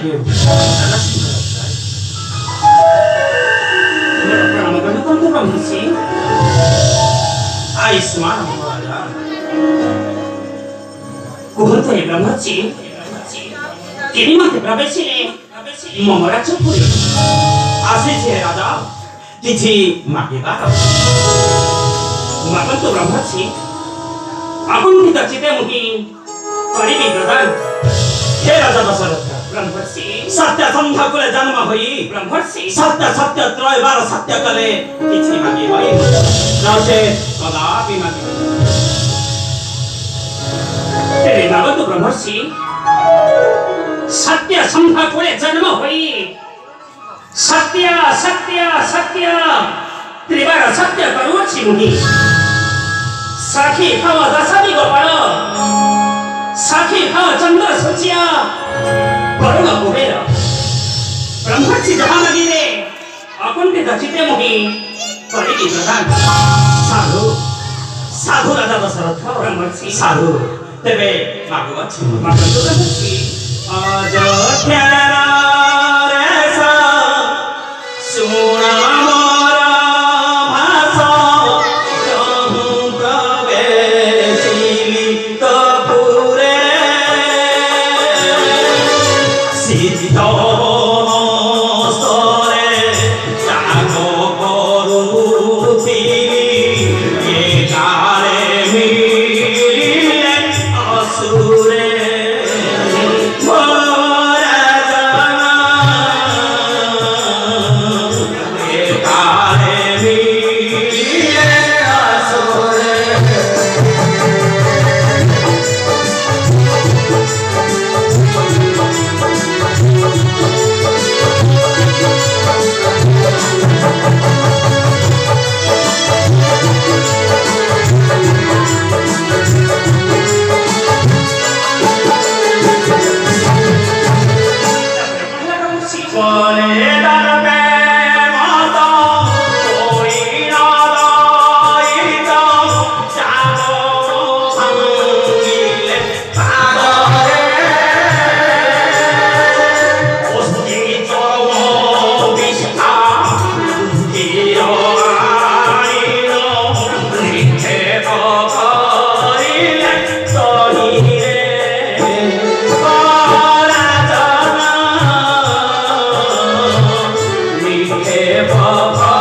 কেউ आयुष्मान कुहतो हे ब्रह्मची किनी मते प्रवेशिले ममरा चपुरी आसीছে राजा किछि मागेबा मागतो ब्रह्मची आपण किताचिते मुही परिबी प्रदान हे राजा दशरथ ब्रह्मर्षि सत्य संधाकुले जन्म होई ब्रह्मर्षि सत्य सत्य त्रय बार सत्य कले किछि मागे होई नचे कदापि मागे तेरे नागत ब्रह्मर्षि सत्य संधाकुले जन्म होई सत्य सत्य सत्य त्रिबार सत्य करुछि मुनि साखी भाव दशमी गोपाल साखी भाव चंद्र सूचिया करुण कुबेर ब्रह्मर्षि जहाँ लगिले अकुंठित चित्ते मुहि परिधि प्रधान साधु साधु राजा दशरथ ब्रह्मर्षि साधु तेबे भागवत ब्रह्मर्षि अयोध्या रेसा सुना Baba